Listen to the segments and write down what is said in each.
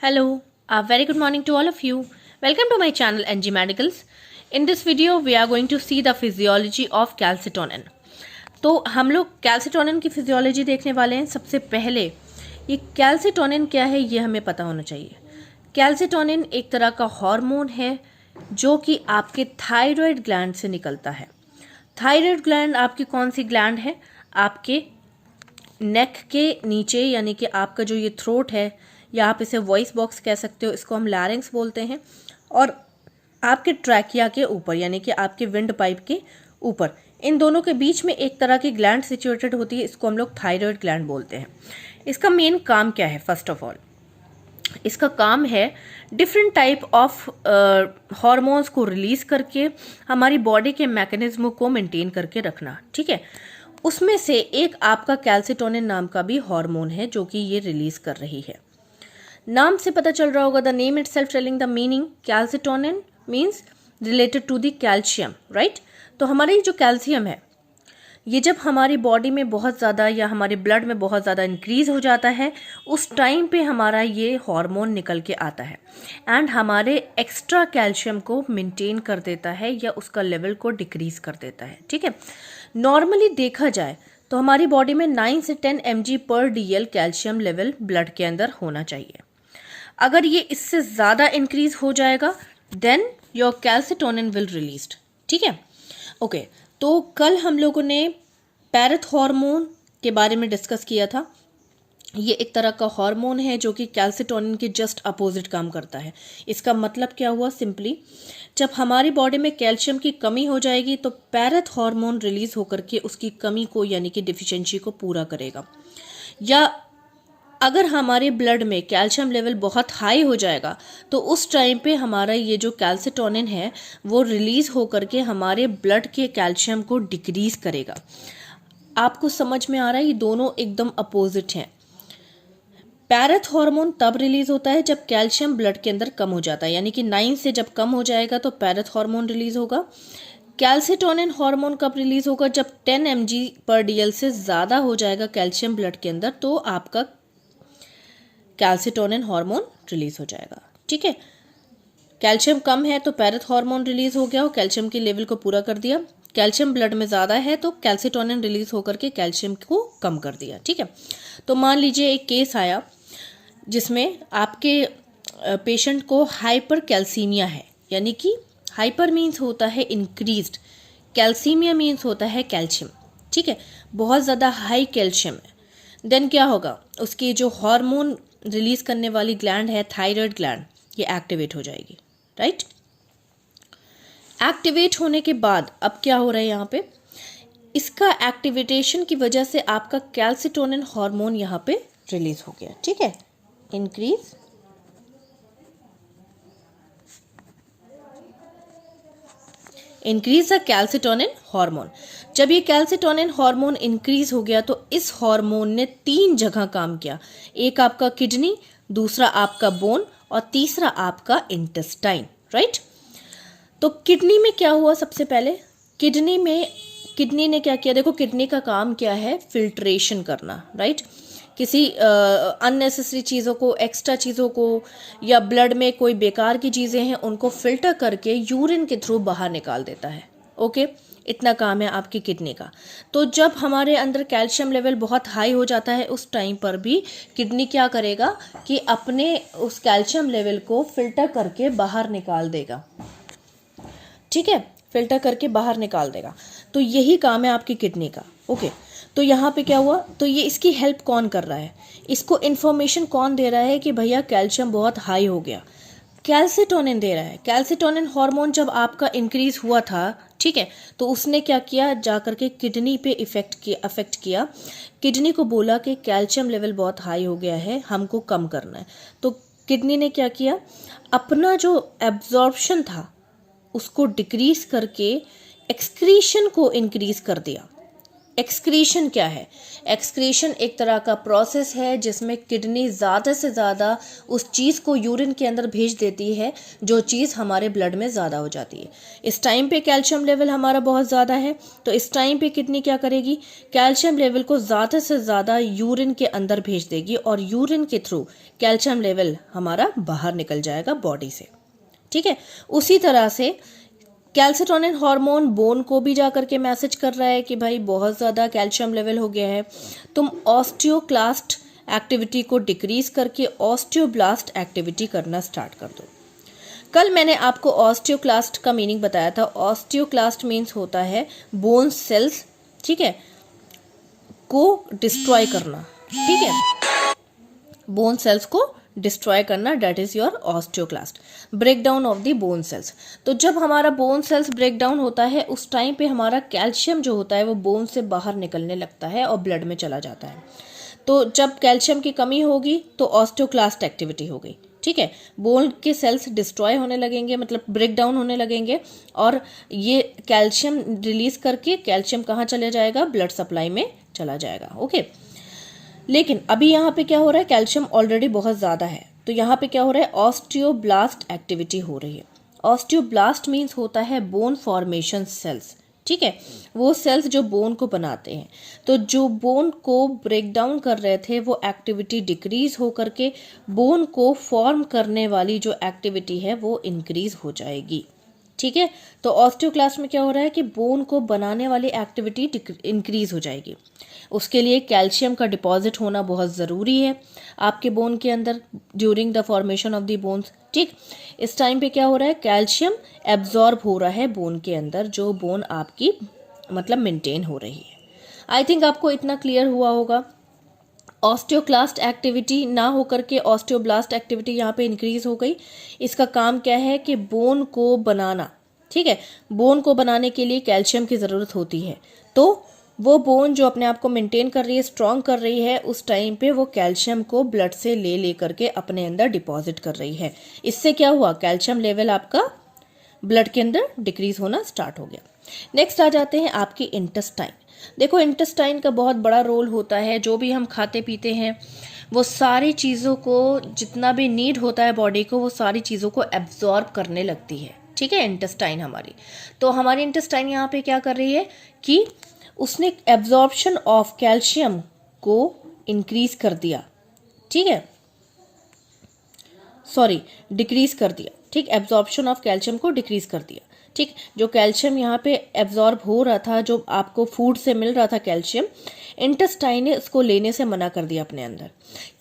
Hello, a very good morning to all of you. Welcome to my channel NG Medicals. In this video, we are going to see the physiology of calcitonin. तो हम लोग calcitonin की physiology देखने वाले हैं। सबसे पहले ये कैल्सिटोनिन क्या है ये हमें पता होना चाहिए। कैल्सिटोनिन एक तरह का हार्मोन है जो कि आपके थायराइड ग्लैंड से निकलता है। थायराइड ग्लैंड आपकी कौन सी ग्लैंड है? आपके नेक के नीचे, यानी कि आपका जो ये थ्रोट है, या आप इसे वॉइस बॉक्स कह सकते हो, इसको हम लैरिंक्स बोलते हैं, और आपके ट्रैकिया के ऊपर, यानी कि आपके विंड पाइप के ऊपर, इन दोनों के बीच में एक तरह की ग्लैंड सिचुएटेड होती है। इसको हम लोग थायराइड ग्लैंड बोलते हैं। इसका मेन काम क्या है? फर्स्ट ऑफ ऑल इसका काम है डिफरेंट टाइप ऑफ हार्मोन्स को रिलीज करके हमारी बॉडी के मैकेनिज्म को मेंटेन करके रखना। ठीक है, उसमें से एक आपका कैल्सिटोनिन नाम का भी हार्मोन है जो कि ये रिलीज कर रही है। नाम से पता चल रहा होगा, the name itself telling the meaning. Calcitonin means related to the calcium, right. तो हमारा ये जो कैल्शियम है, ये जब हमारी बॉडी में बहुत ज़्यादा या हमारे ब्लड में बहुत ज़्यादा इंक्रीज हो जाता है, उस टाइम पे हमारा ये हार्मोन निकल के आता है एंड हमारे एक्स्ट्रा कैल्शियम को मेंटेन कर देता है या उसका लेवल को डिक्रीज कर देता है। ठीक है, नॉर्मली देखा जाए तो हमारी बॉडी में 9 से 10 mg/dl कैल्शियम लेवल ब्लड के अंदर होना चाहिए। अगर ये इससे ज़्यादा इंक्रीज हो जाएगा then your calcitonin will released. ठीक है, ओके। तो कल हम लोगों ने पैरेथ हार्मोन के बारे में डिस्कस किया था। ये एक तरह का हार्मोन है जो कि कैल्सिटोनिन के जस्ट अपोजिट काम करता है। इसका मतलब क्या हुआ? सिंपली जब हमारी बॉडी में कैल्शियम की कमी हो जाएगी तो पैरेथ हार्मोन रिलीज होकर के उसकी कमी को, यानी कि डिफिशिएंसी को पूरा करेगा। या अगर हमारे ब्लड में कैल्शियम लेवल बहुत हाई हो जाएगा तो उस टाइम पे हमारा ये जो कैल्सिटोनिन है वो रिलीज होकर के हमारे ब्लड के कैल्शियम को डिक्रीज करेगा। आपको समझ में आ रहा है? ये दोनों एकदम अपोजिट हैं। पैरेथ हार्मोन तब रिलीज होता है जब कैल्शियम ब्लड के अंदर कम हो जाता है, यानी कि 9 से जब कम हो जाएगा तो पैरेथ हार्मोन रिलीज होगा। कैल्सिटोनिन हार्मोन कब रिलीज होगा? जब 10 mg/dl से ज़्यादा हो जाएगा कैल्शियम ब्लड के अंदर, तो आपका कैल्सिटोनिन हार्मोन रिलीज हो जाएगा। ठीक है, कैल्शियम कम है तो पैरेथ हार्मोन रिलीज हो गया और कैल्शियम के लेवल को पूरा कर दिया। कैल्शियम ब्लड में ज़्यादा है तो कैल्सिटोनिन रिलीज होकर के कैल्शियम को कम कर दिया। ठीक है, तो मान लीजिए एक केस आया जिसमें आपके पेशेंट को हाइपर कैल्सीमिया है, यानी कि हाइपर मीन्स होता है इंक्रीज्ड, कैल्सीमिया मीन्स होता है कैल्शियम। ठीक है, बहुत ज़्यादा हाई कैल्शियम है। देन क्या होगा? उसकी जो हार्मोन रिलीज करने वाली ग्लैंड है, थायराइड ग्लैंड, ये एक्टिवेट हो जाएगी, राइट। एक्टिवेट होने के बाद अब क्या हो रहा है यहाँ पे? इसका एक्टिवेशन की वजह से आपका कैल्सिटोनिन हार्मोन यहाँ पे रिलीज हो गया। ठीक है, इंक्रीज द कैल्सिटोनिन हार्मोन। जब ये कैल्सिटोनिन हार्मोन इंक्रीज हो गया तो इस हार्मोन ने 3 जगह काम किया। एक आपका किडनी, दूसरा आपका बोन और तीसरा आपका इंटेस्टाइन, राइट। तो किडनी में क्या हुआ? सबसे पहले किडनी ने क्या किया? देखो, किडनी का काम क्या है? फिल्ट्रेशन करना, राइट। किसी अननेसेसरी चीज़ों को, एक्स्ट्रा चीज़ों को, या ब्लड में कोई बेकार की चीज़ें हैं उनको फिल्टर करके यूरिन के थ्रू बाहर निकाल देता है। ओके, इतना काम है आपकी किडनी का। तो जब हमारे अंदर कैल्शियम लेवल बहुत हाई हो जाता है उस टाइम पर भी किडनी क्या करेगा कि अपने उस कैल्शियम लेवल को फिल्टर करके बाहर निकाल देगा। ठीक है, फिल्टर करके बाहर निकाल देगा। तो यही काम है आपकी किडनी का। ओके, तो यहाँ पे क्या हुआ? तो ये इसकी हेल्प कौन कर रहा है? इसको इन्फॉर्मेशन कौन दे रहा है कि भैया कैल्शियम बहुत हाई हो गया? कैल्सिटोनिन दे रहा है। कैल्सिटोनिन हार्मोन जब आपका इंक्रीज हुआ था, ठीक है, तो उसने क्या किया? जाकर के किडनी पे अफेक्ट किया। किडनी को बोला कि कैल्शियम लेवल बहुत हाई हो गया है, हमको कम करना है। तो किडनी ने क्या किया? अपना जो एब्जॉर्प्शन था उसको डिक्रीज करके एक्सक्रीशन को इंक्रीज कर दिया। एक्सक्रीशन क्या है? एक्सक्रीशन एक तरह का प्रोसेस है जिसमें किडनी ज़्यादा से ज़्यादा उस चीज़ को यूरिन के अंदर भेज देती है जो चीज़ हमारे ब्लड में ज़्यादा हो जाती है। इस टाइम पे कैल्शियम लेवल हमारा बहुत ज़्यादा है, तो इस टाइम पे किडनी क्या करेगी, कैल्शियम लेवल को ज़्यादा से ज़्यादा यूरिन के अंदर भेज देगी और यूरिन के थ्रू कैल्शियम लेवल हमारा बाहर निकल जाएगा बॉडी से। ठीक है, उसी तरह से कैल्सिटोनिन हार्मोन बोन को भी जाकर के मैसेज कर रहा है कि भाई बहुत ज़्यादा कैल्शियम लेवल हो गया है, तुम ऑस्टियोक्लास्ट एक्टिविटी को डिक्रीज करके ऑस्टियोब्लास्ट एक्टिविटी करना स्टार्ट कर दो। कल मैंने आपको ऑस्टियोक्लास्ट का मीनिंग बताया था। ऑस्टियोक्लास्ट मीन्स होता है बोन सेल्स, ठीक है, को डिस्ट्रॉय करना। ठीक है, बोन सेल्स को डिस्ट्रॉय करना, that is your osteoclast, break down of the bone cells. तो जब हमारा बोन सेल्स ब्रेक डाउन होता है उस टाइम पे हमारा कैल्शियम जो होता है वो बोन से बाहर निकलने लगता है और ब्लड में चला जाता है। तो जब कैल्शियम की कमी होगी तो ऑस्टियोक्लास्ट एक्टिविटी हो गई। ठीक है, बोन के सेल्स डिस्ट्रॉय होने लगेंगे, मतलब ब्रेक डाउन होने लगेंगे और ये कैल्शियम रिलीज करके कैल्शियम कहाँ चले जाएगा, ब्लड सप्लाई में चला जाएगा। ओके, लेकिन अभी यहाँ पे क्या हो रहा है, कैल्शियम ऑलरेडी बहुत ज़्यादा है, तो यहाँ पे क्या हो रहा है, ऑस्टियोब्लास्ट एक्टिविटी हो रही है। ऑस्टियोब्लास्ट मीन्स होता है बोन फॉर्मेशन सेल्स। ठीक है, वो सेल्स जो बोन को बनाते हैं। तो जो बोन को ब्रेक डाउन कर रहे थे वो एक्टिविटी डिक्रीज हो करके बोन को फॉर्म करने वाली जो एक्टिविटी है वो इंक्रीज हो जाएगी। ठीक है, तो ऑस्टियोक्लास्ट में क्या हो रहा है कि बोन को बनाने वाली एक्टिविटी इंक्रीज हो जाएगी। उसके लिए कैल्शियम का डिपॉजिट होना बहुत ज़रूरी है आपके बोन के अंदर during the formation of the bones. ठीक, इस टाइम पे क्या हो रहा है, कैल्शियम एब्जॉर्ब हो रहा है बोन के अंदर, जो बोन आपकी मतलब मेंटेन हो रही है। आई थिंक आपको इतना क्लियर हुआ होगा। ऑस्टियोक्लास्ट एक्टिविटी ना होकर के ऑस्टियोब्लास्ट एक्टिविटी यहाँ पे इंक्रीज हो गई। इसका काम क्या है कि बोन को बनाना। ठीक है, बोन को बनाने के लिए कैल्शियम की ज़रूरत होती है, तो वो बोन जो अपने आप को मेंटेन कर रही है, स्ट्रॉन्ग कर रही है, उस टाइम पे वो कैल्शियम को ब्लड से ले करके अपने अंदर डिपॉजिट कर रही है। इससे क्या हुआ, कैल्शियम लेवल आपका ब्लड के अंदर डिक्रीज होना स्टार्ट हो गया। नेक्स्ट आ जाते हैं आपकी इंटेस्टाइन। देखो, इंटेस्टाइन का बहुत बड़ा रोल होता है। जो भी हम खाते पीते हैं वो सारी चीज़ों को, जितना भी नीड होता है बॉडी को, वो सारी चीज़ों को एब्जॉर्ब करने लगती है। ठीक है, इंटेस्टाइन हमारी, तो हमारी इंटेस्टाइन यहाँ पे क्या कर रही है कि उसने एब्जॉर्प्शन ऑफ कैल्शियम को इंक्रीज कर दिया। ठीक है, सॉरी, डिक्रीज कर दिया। ठीक, एब्जॉर्प्शन ऑफ कैल्शियम को डिक्रीज कर दिया। ठीक, जो कैल्शियम यहाँ पे एब्जॉर्ब हो रहा था, जो आपको फूड से मिल रहा था कैल्शियम, इंटेस्टाइन ने उसको लेने से मना कर दिया अपने अंदर।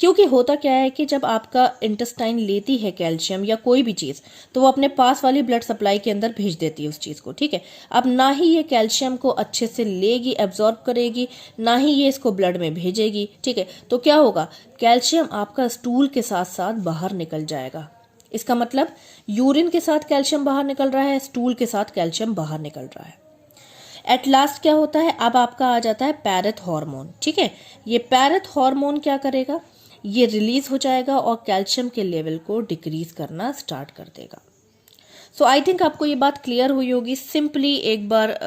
क्योंकि होता क्या है कि जब आपका इंटेस्टाइन लेती है कैल्शियम या कोई भी चीज़, तो वो अपने पास वाली ब्लड सप्लाई के अंदर भेज देती है उस चीज़ को। ठीक है, अब ना ही ये कैल्शियम को अच्छे से लेगी, एब्जॉर्ब करेगी, ना ही ये इसको ब्लड में भेजेगी। ठीक है, तो क्या होगा, कैल्शियम आपका स्टूल के साथ साथ बाहर निकल जाएगा। इसका मतलब यूरिन के साथ कैल्शियम बाहर निकल रहा है, स्टूल के साथ कैल्शियम बाहर निकल रहा है। एट लास्ट क्या होता है, अब आपका आ जाता है पैरेथ हार्मोन। ठीक है, ये पैरेथ हार्मोन क्या करेगा, ये रिलीज हो जाएगा और कैल्शियम के लेवल को डिक्रीज करना स्टार्ट कर देगा। सो आई थिंक आपको ये बात क्लियर हुई होगी। सिंपली एक बार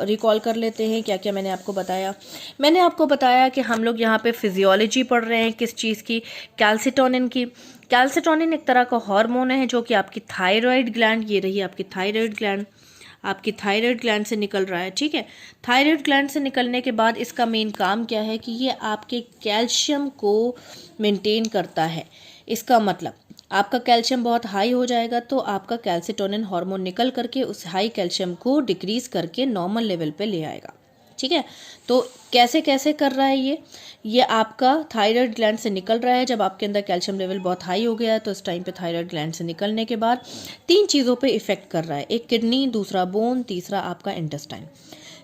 रिकॉल कर लेते हैं क्या क्या मैंने आपको बताया। मैंने आपको बताया कि हम लोग यहाँ पे फिजियोलॉजी पढ़ रहे हैं, किस चीज़ की, कैल्सिटोनिन की। कैल्सिटोनिन एक तरह का हार्मोन है जो कि आपकी थायराइड ग्लैंड, ये रही आपकी थायराइड ग्लैंड, आपकी थायराइड ग्लैंड से निकल रहा है। ठीक है, थायराइड ग्लैंड से निकलने के बाद इसका मेन काम क्या है कि ये आपके कैल्शियम को मेंटेन करता है। इसका मतलब आपका कैल्शियम बहुत हाई हो जाएगा तो आपका कैल्सिटोनिन हार्मोन निकल करके उस हाई कैल्शियम को डिक्रीज करके नॉर्मल लेवल पे ले आएगा। ठीक है, तो कैसे कैसे कर रहा है ये आपका थायराइड ग्लैंड से निकल रहा है। जब आपके अंदर कैल्शियम लेवल बहुत हाई हो गया है तो इस टाइम पे थायराइड ग्लैंड से निकलने के बाद 3 चीज़ों पे इफेक्ट कर रहा है, एक किडनी, दूसरा बोन, तीसरा आपका इंटेस्टाइन।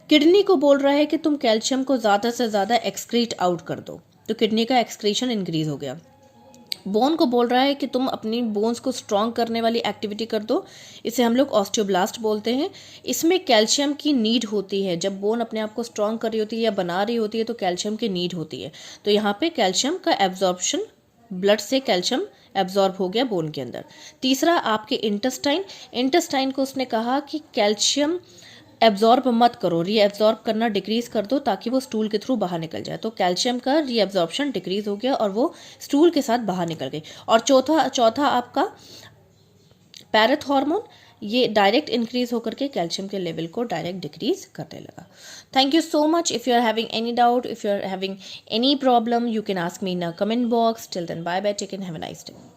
किडनी को बोल रहा है कि तुम कैल्शियम को ज़्यादा से ज़्यादा एक्सक्रीट आउट कर दो, तो किडनी का एक्सक्रीशन इंक्रीज हो गया। बोन को बोल रहा है कि तुम अपनी बोन्स को स्ट्रॉन्ग करने वाली एक्टिविटी कर दो, इसे हम लोग ऑस्टियोब्लास्ट बोलते हैं। इसमें कैल्शियम की नीड होती है, जब बोन अपने आप को स्ट्रॉन्ग कर रही होती है या बना रही होती है तो कैल्शियम की नीड होती है। तो यहाँ पे कैल्शियम का एब्जॉर्प्शन, ब्लड से कैल्शियम एब्जॉर्ब हो गया बोन के अंदर। तीसरा आपके इंटेस्टाइन को उसने कहा कि कैल्शियम एब्जॉर्ब मत करो, रीएब्जॉर्ब करना डिक्रीज कर दो ताकि वो स्टूल के थ्रू बाहर निकल जाए। तो कैल्शियम का रीएब्जॉर्प्शन डिक्रीज हो गया और वो स्टूल के साथ बाहर निकल गई। और चौथा आपका पैरेथ हार्मोन, ये डायरेक्ट इंक्रीज होकर के कैल्शियम के लेवल को डायरेक्ट डिक्रीज करने लगा। Thank you so much. If you are having any doubt, if you are having any problem, you can ask me in a comment box. Till then bye bye, take care, have a nice day.